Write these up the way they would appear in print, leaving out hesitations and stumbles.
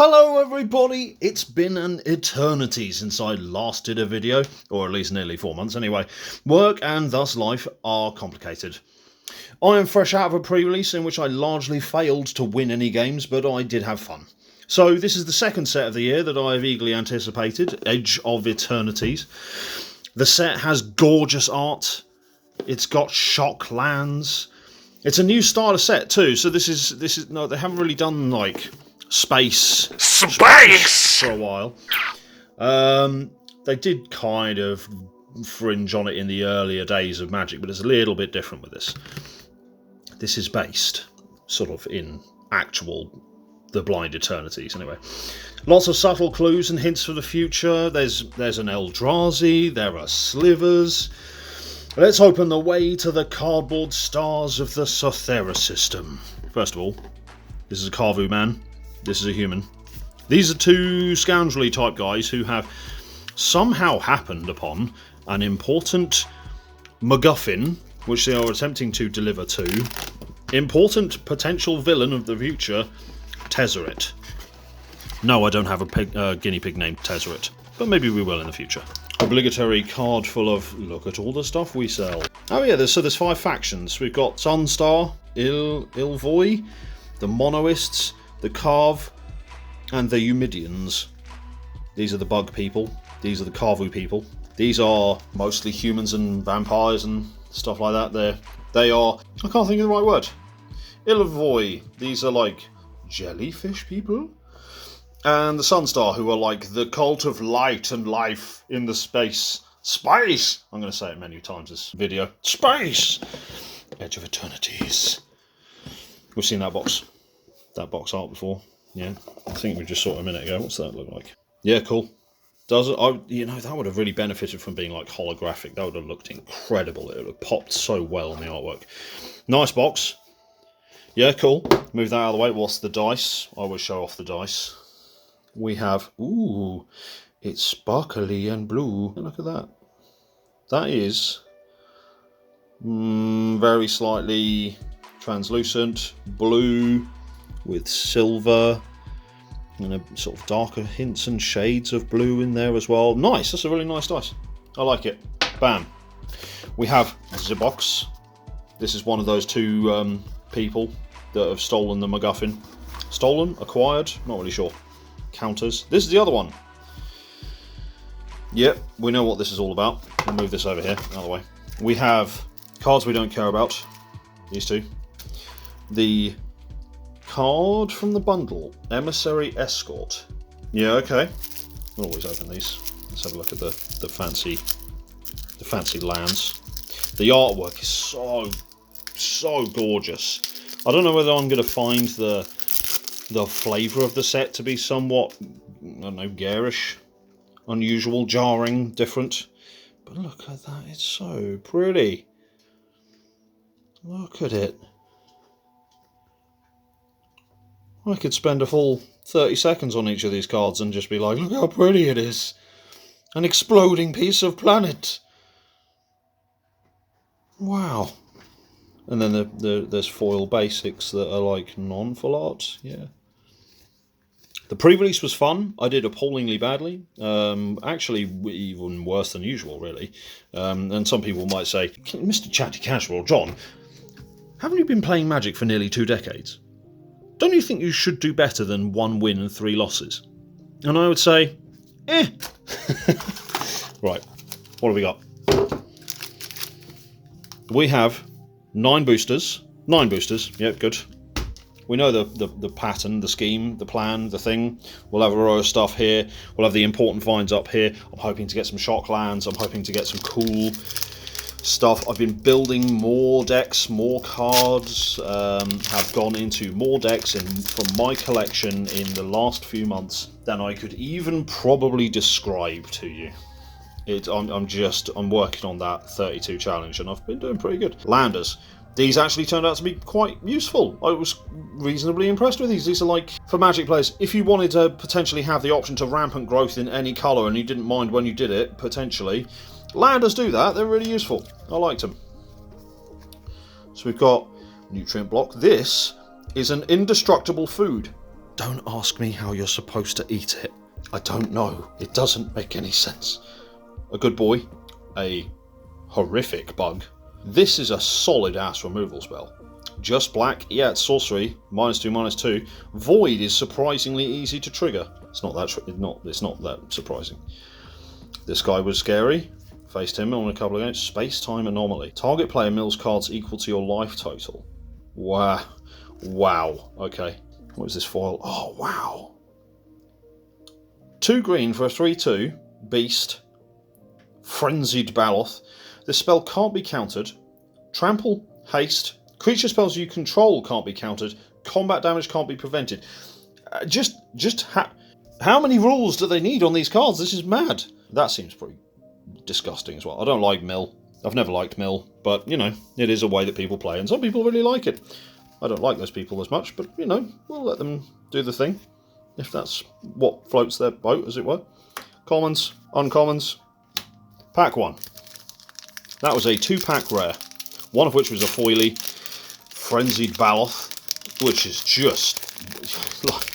Hello everybody, it's been an eternity since I last did a video, or at least nearly 4 months anyway. Work and thus life are complicated. I am fresh out of a pre-release in which I largely failed to win any games, but I did have fun. So this is the second set of the year that I have eagerly anticipated, Edge of Eternities. The set has gorgeous art, it's got shock lands, it's a new style of set too, so this is no, they haven't really done like space for a while. They did kind of fringe on it in the earlier days of Magic, but it's a little bit different with this. This is based sort of in the Blind Eternities anyway. Lots of subtle clues and hints for the future. There's an Eldrazi, there are slivers. Let's open the way to the cardboard stars of the Sothera system. First of all, this is a Karvu man. This is a human. These are two scoundrelly type guys who have somehow happened upon an important MacGuffin, which they are attempting to deliver to important potential villain of the future, Tezzeret. No, I don't have a guinea pig named Tezzeret, but maybe we will in the future. Obligatory card full of look at all the stuff we sell. Oh yeah, there's 5 factions. We've got Sunstar, Ilvoy, the Monoists, the Carve, and the Eumidians. These are the bug people. These are the Karvu people. These are mostly humans and vampires and stuff like that. They are, I can't think of the right word. Ilvoy. These are like jellyfish people. And the Sunstar, who are like the cult of light and life in the space. Space! I'm going to say it many times this video. Space! Edge of Eternities. We've seen that box art before. Yeah, I think we just saw it a minute ago. What's that look like? Yeah, cool. Does it? That would have really benefited from being like holographic. That would have looked incredible. It would have popped so well in the artwork. Nice box. Yeah, cool. Move that out of the way. What's the dice? I will show off the dice. We have, ooh, it's sparkly and blue. Look at that. That is very slightly translucent blue with silver and a sort of darker hints and shades of blue in there as well. Nice, that's a really nice dice. I like it. Bam. We have the box. This is one of those two people that have stolen the MacGuffin. Stolen? Acquired? Not really sure. Counters. This is the other one. Yep, we know what this is all about. We'll move this over here, out of the way. We have cards we don't care about. These two. The card from the bundle, Emissary Escort. Yeah, okay. We'll always open these. Let's have a look at the fancy lands. The artwork is so gorgeous. I don't know whether I'm going to find the flavour of the set to be somewhat, I don't know, garish, unusual, jarring, different. But look at that, it's so pretty. Look at it. I could spend a full 30 seconds on each of these cards and just be like, look how pretty it is. An exploding piece of planet. Wow. And then there's foil basics that are like non-full art. Yeah. The pre-release was fun. I did appallingly badly. Actually, even worse than usual, really. And some people might say, Mr. Chatty Casual, John, haven't you been playing Magic for nearly 2 decades? Don't you think you should do better than 1 win and 3 losses? And I would say, eh. Right, what have we got? We have 9 boosters. 9 boosters, yep, good. We know the pattern, the scheme, the plan, the thing. We'll have a row of stuff here. We'll have the important finds up here. I'm hoping to get some shock lands. I'm hoping to get some cool stuff. I've been building more decks, more cards, have gone into more decks from my collection in the last few months than I could even probably describe to you. I'm working on that 32 challenge and I've been doing pretty good. Landers. These actually turned out to be quite useful. I was reasonably impressed with these. These are like, for Magic players, if you wanted to potentially have the option to rampant growth in any colour and you didn't mind when you did it, potentially, Landers do that. They're really useful. I liked them. So we've got nutrient block. This is an indestructible food. Don't ask me how you're supposed to eat it. I don't know. It doesn't make any sense. A good boy. A horrific bug. This is a solid ass removal spell. Just black, yeah, it's sorcery, -2, -2. Void is surprisingly easy to trigger. It's not that surprising. This guy was scary. Faced him on a couple of games. Space-time anomaly. Target player mills cards equal to your life total. Wow. Wow. Okay. What is this foil? Oh, wow. 2 green for a 3/2. Beast. Frenzied Baloth. This spell can't be countered. Trample. Haste. Creature spells you control can't be countered. Combat damage can't be prevented. How many rules do they need on these cards? This is mad. That seems pretty disgusting as well. I don't like mill. I've never liked mill, but, you know, it is a way that people play, and some people really like it. I don't like those people as much, but, you know, we'll let them do the thing, if that's what floats their boat, as it were. Commons, uncommons. Pack 1. That was a 2-pack rare, one of which was a foily. Frenzied Baloth, which is just like,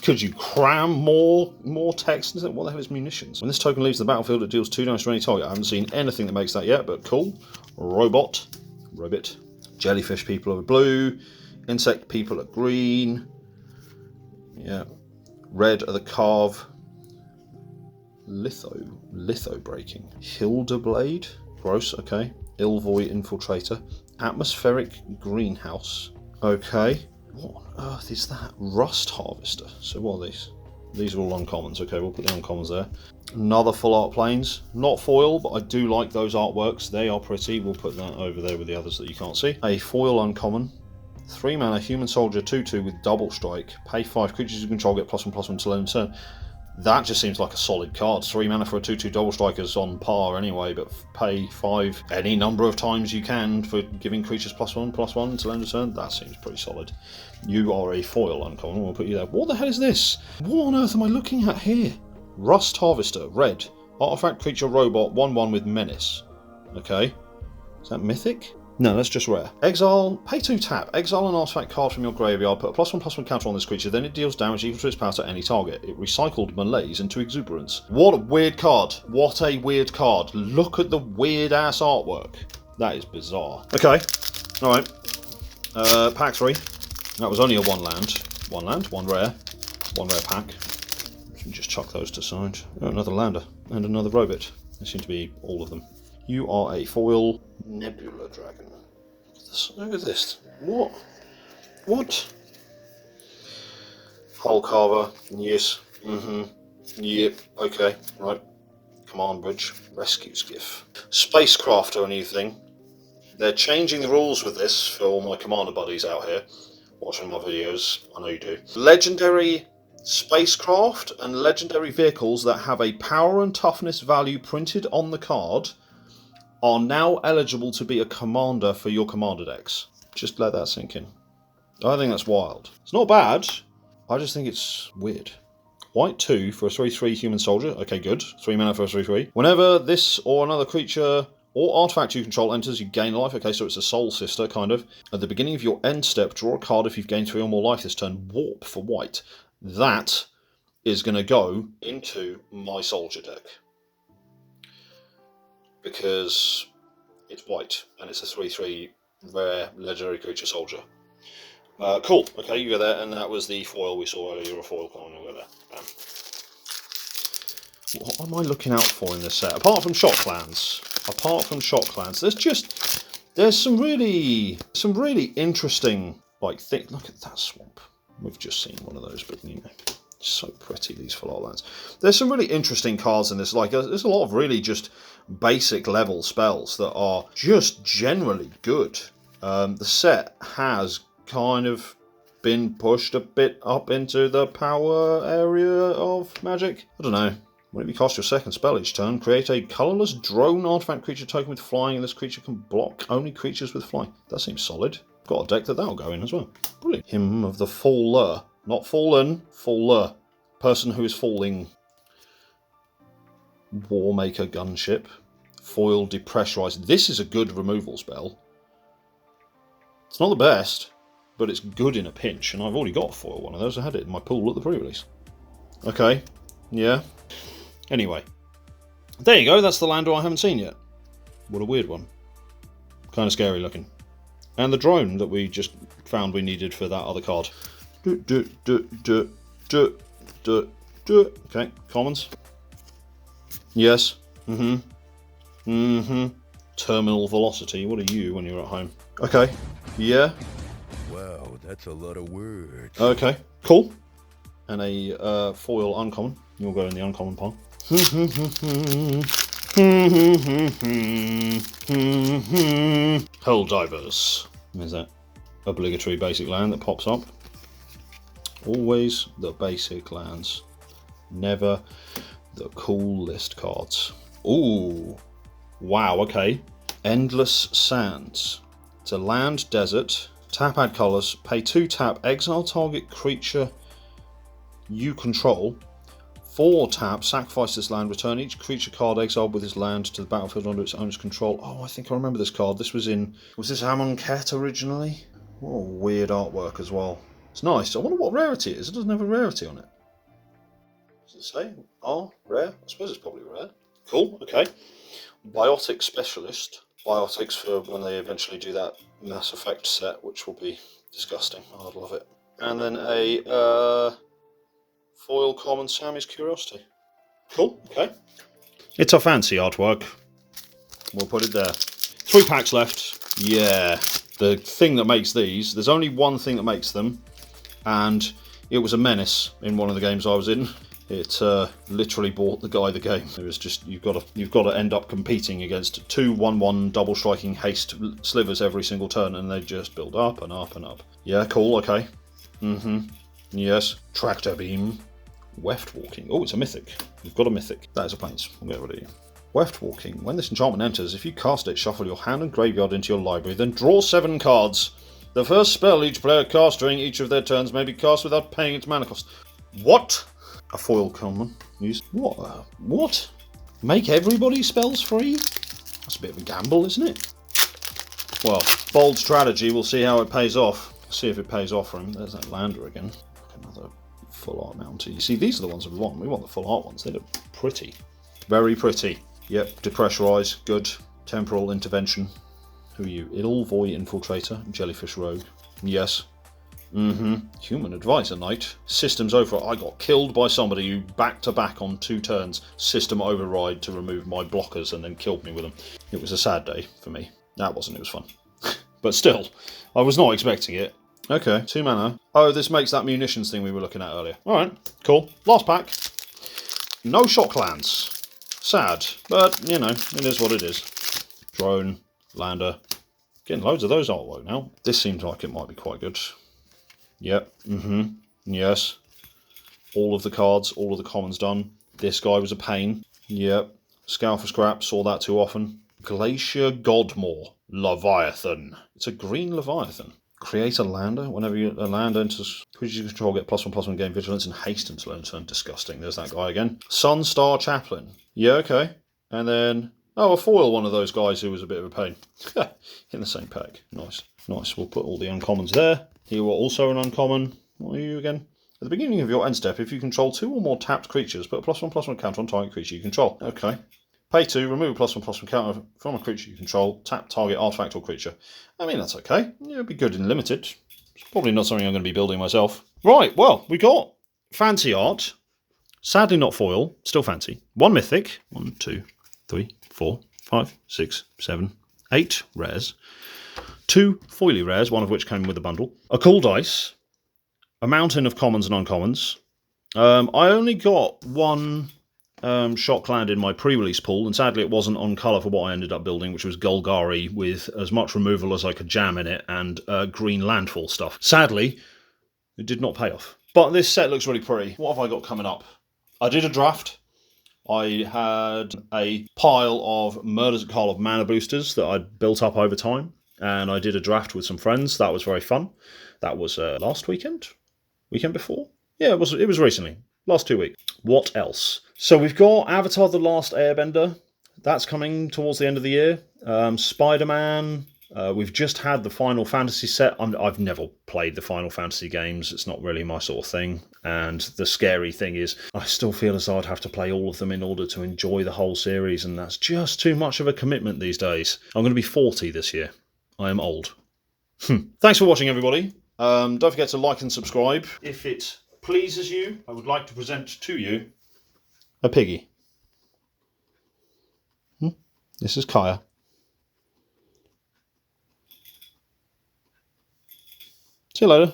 could you cram more text into it? What the hell is munitions? When this token leaves the battlefield, it deals 2 damage to any target. I haven't seen anything that makes that yet, but cool. Robot, jellyfish people are blue, insect people are green. Yeah, red are the carve. Litho breaking. Hilda blade, gross. Okay, Ilvoy infiltrator. Atmospheric greenhouse. Okay. What on earth is that? Rust harvester. So what are these? These are all uncommons. Okay, we'll put the uncommons there. Another full art planes. Not foil, but I do like those artworks. They are pretty. We'll put that over there with the others that you can't see. A foil uncommon. 3 mana human soldier 2/2 with double strike. Pay 5 creatures you control, get +1/+1 until end of turn. That just seems like a solid card. 3 mana for a 2/2 double striker's on par anyway, but pay 5 any number of times you can for giving creatures +1/+1 until end of turn. That seems pretty solid. You are a foil uncommon. We'll put you there. What the hell is this? What on earth am I looking at here? Rust Harvester, red. Artifact creature robot, 1/1 with menace. Okay. Is that mythic? No, that's just rare. Exile, pay 2 tap. Exile an artifact card from your graveyard, put a +1/+1 counter on this creature, then it deals damage equal to its power to any target. It recycled malaise into exuberance. What a weird card. What a weird card. Look at the weird ass artwork. That is bizarre. Okay, alright. Pack 3. That was only a 1 land. 1 land, 1 rare. 1 rare pack. Just chuck those to side. Oh, another lander. And another robot. They seem to be all of them. You are a foil Nebula Dragon. Look at this. What? What? Hull Carver. Yes. Yep. Okay. Right. Command Bridge. Rescue Skiff. Spacecraft or anything. They're changing the rules with this for all my commander buddies out here watching my videos. I know you do. Legendary spacecraft and legendary vehicles that have a power and toughness value printed on the card are now eligible to be a commander for your commander decks. Just let that sink in. I think that's wild. It's not bad. I just think it's weird. White 2 for a 3/3 human soldier. Okay, good. 3 mana for a 3/3. Whenever this or another creature or artifact you control enters, you gain life. Okay, so it's a soul sister, kind of. At the beginning of your end step, draw a card if you've gained 3 or more life this turn. Warp for white. That is going to go into my soldier deck. Because it's white and it's a 3/3 rare legendary creature soldier. Cool. Okay, you go there, and that was the foil we saw earlier. You're a foil clone. You go there. Bam. What am I looking out for in this set? Apart from shock clans. There's some really interesting things. Look at that swamp. We've just seen one of those, but you know. So pretty, these full art lands. There's some really interesting cards in this. There's a lot of really just basic level spells that are just generally good. The set has kind of been pushed a bit up into the power area of Magic. I don't know. Whenever you cast your second spell each turn, create a colourless drone artifact creature token with flying, and this creature can block only creatures with flying. That seems solid. Got a deck that'll go in as well. Brilliant. Hymn of the Faller. Not fallen, faller. Person who is falling. Warmaker gunship. Foil depressurized. This is a good removal spell. It's not the best, but it's good in a pinch, and I've already got a foil one of those. I had it in my pool at the pre-release. Okay, yeah. Anyway, there you go. That's the lander I haven't seen yet. What a weird one. Kind of scary looking. And the drone that we just found we needed for that other card. Okay, commons. Yes. Terminal velocity. What are you when you're at home? Okay. Yeah. Wow, that's a lot of words. Okay. Cool. And a foil uncommon. You'll go in the uncommon pile. Hull divers. There's that obligatory basic land that pops up. Always the basic lands. Never the cool list cards. Ooh. Wow, okay. Endless Sands. It's a land desert. Tap, add colours. Pay 2 tap. Exile target creature you control. 4 tap. Sacrifice this land. Return each creature card exiled with this land to the battlefield under its owner's control. Oh, I think I remember this card. This was in... Was this Amonkhet originally? What a weird artwork as well. It's nice. I wonder what rarity it is. It doesn't have a rarity on it. Does it say? Oh, rare? I suppose it's probably rare. Cool, okay. Biotic Specialist. Biotics for when they eventually do that Mass Effect set, which will be disgusting. I'd love it. And then a foil common Sammy's Curiosity. Cool, okay. It's a fancy artwork. We'll put it there. 3 packs left. Yeah. The thing that makes these, there's only one thing that makes them, and it was a menace in one of the games I was in. It literally bought the guy the game. It was just you've got to end up competing against 2 1/1 double striking haste slivers every single turn, and they just build up and up and up. Yeah, cool. Okay. Yes. Tractor beam. Weft walking. Oh, it's a mythic. We've got a mythic. That is a plains. We'll get rid of you. Weft walking. When this enchantment enters, if you cast it, shuffle your hand and graveyard into your library, then draw 7 cards. The first spell each player casts during each of their turns may be cast without paying its mana cost. What? A foil common. Use what? What? Make everybody spells free? That's a bit of a gamble, isn't it? Well, bold strategy. We'll see how it pays off. See if it pays off for him. There's that lander again. Another full art mountie. You see, these are the ones we want. We want the full art ones. They look pretty. Very pretty. Yep. Depressurize. Good. Temporal intervention. Who are you? Idle-Void Infiltrator. Jellyfish Rogue. Yes. Human Advisor Knight. System's over. I got killed by somebody who back-to-back on 2 turns system override to remove my blockers and then killed me with them. It was a sad day for me. That wasn't. It was fun. But still, I was not expecting it. Okay, 2 mana. Oh, this makes that munitions thing we were looking at earlier. Alright, cool. Last pack. No shock lands. Sad, but, you know, it is what it is. Drone, lander. Getting loads of those artwork now. This seems like it might be quite good. Yep, yes. All of the cards, all of the commons done. This guy was a pain. Yep. Scowl for scrap, saw that too often. Glacier Godmore. Leviathan. It's a green Leviathan. Create a lander. Whenever a land enters, creatures you control get +1/+1 gain vigilance and haste until end turn. Disgusting. There's that guy again. Sunstar Chaplain. Yeah, okay. And then, oh, a foil one of those guys who was a bit of a pain. In the same pack. Nice. Nice. We'll put all the uncommons there. You are also an uncommon. What are you again? At the beginning of your end step, if you control 2 or more tapped creatures, put a +1/+1 counter on target creature you control. Okay. Pay 2, remove a +1/+1 counter from a creature you control, tap target artifact or creature. I mean, that's okay. Yeah, it'd be good in limited. It's probably not something I'm going to be building myself. Right, well, we got fancy art. Sadly not foil, still fancy. 1 mythic. 1, 2, 3, 4, 5, 6, 7, 8 rares. 2 foily rares, one of which came with a bundle. A cool dice. A mountain of commons and uncommons. I only got 1 shock land in my pre-release pool, and sadly it wasn't on colour for what I ended up building, which was Golgari with as much removal as I could jam in it and green landfall stuff. Sadly, it did not pay off. But this set looks really pretty. What have I got coming up? I did a draft. I had a pile of Murders at Carl of mana boosters that I'd built up over time, and I did a draft with some friends. That was very fun. That was last weekend? Weekend before? Yeah, it was recently. Last 2 weeks. What else? So we've got Avatar: The Last Airbender. That's coming towards the end of the year. Spider-Man. We've just had the Final Fantasy set. I've never played the Final Fantasy games. It's not really my sort of thing. And the scary thing is, I still feel as though I'd have to play all of them in order to enjoy the whole series, and that's just too much of a commitment these days. I'm going to be 40 this year. I am old. Thanks for watching, everybody. Don't forget to like and subscribe. If it pleases you, I would like to present to you a piggy. This is Kaya. See you later.